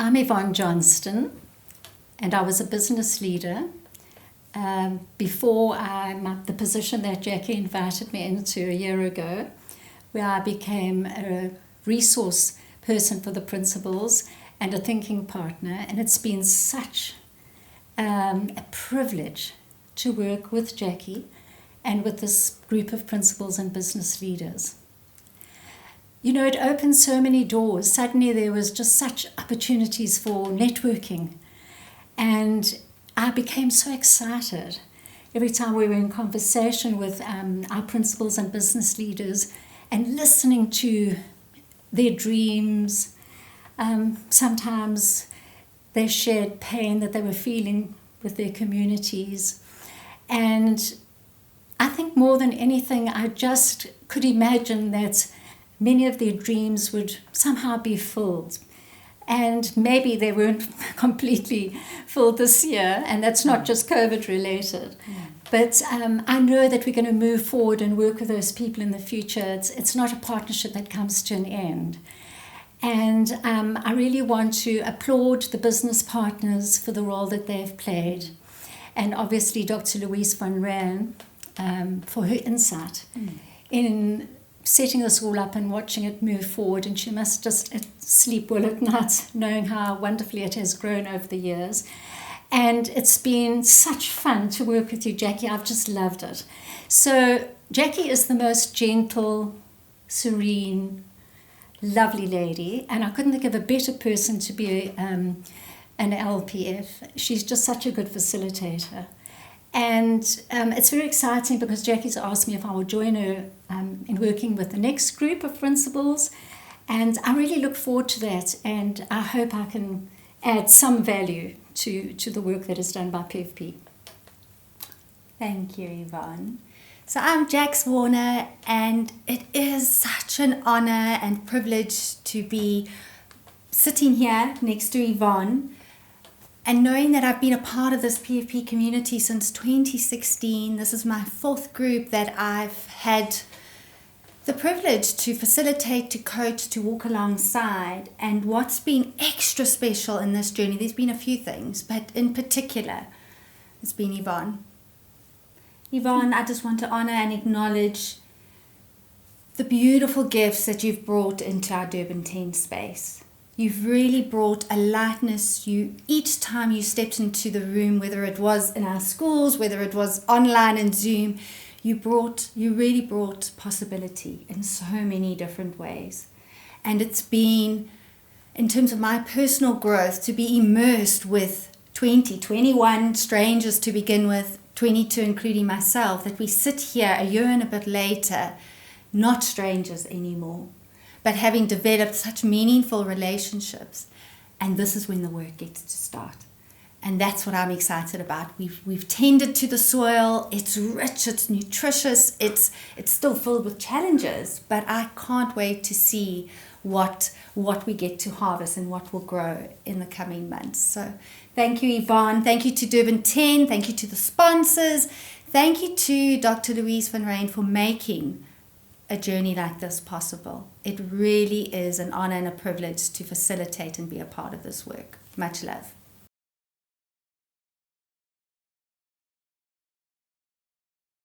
I'm Yvonne Johnstone, and I was a business leader before the position that Jackie invited me into a year ago, where I became a resource person for the principals and a thinking partner. And it's been such a privilege to work with Jackie and with this group of principals and business leaders. You know, it opened so many doors. Suddenly there was just such opportunities for networking. And I became so excited every time we were in conversation with our principals and business leaders and listening to their dreams. Sometimes they shared pain that they were feeling with their communities. And I think more than anything, I just could imagine that many of their dreams would somehow be filled. And maybe they weren't completely filled this year, and that's not just COVID related. But I know that we're going to move forward and work with those people in the future. It's not a partnership that comes to an end. And I really want to applaud the business partners for the role that they've played. And obviously Dr. Louise van Rijn for her insight in setting this all up and watching it move forward. And she must just sleep well at night, knowing how wonderfully it has grown over the years. And it's been such fun to work with you, Jackie. I've just loved it. So Jackie is the most gentle, serene, lovely lady. And I couldn't think of a better person to be an LPF. She's just such a good facilitator. And it's very exciting because Jackie's asked me if I will join her in working with the next group of principals. And I really look forward to that. And I hope I can add some value to the work that is done by PFP. Thank you, Yvonne. So I'm Jax Warner, and it is such an honor and privilege to be sitting here next to Yvonne. And knowing that I've been a part of this PFP community since 2016, this is my fourth group that I've had the privilege to facilitate, to coach, to walk alongside. And what's been extra special in this journey, there's been a few things, but in particular, it's been Yvonne. Yvonne, I just want to honor and acknowledge the beautiful gifts that you've brought into our Durban 10 space. You've really brought a lightness. Each time you stepped into the room, whether it was in our schools, whether it was online and Zoom, you really brought possibility in so many different ways. And it's been, in terms of my personal growth, to be immersed with 21 strangers to begin with, 22 including myself, that we sit here a year and a bit later, not strangers anymore, but having developed such meaningful relationships. And this is when the work gets to start. And that's what I'm excited about. We've tended to the soil. It's rich, it's nutritious, it's still filled with challenges, but I can't wait to see what we get to harvest and what will grow in the coming months. So thank you, Yvonne. Thank you to Durban 10. Thank you to the sponsors. Thank you to Dr. Louise van Rijn for making a journey like this possible. It really is an honor and a privilege to facilitate and be a part of this work. Much love.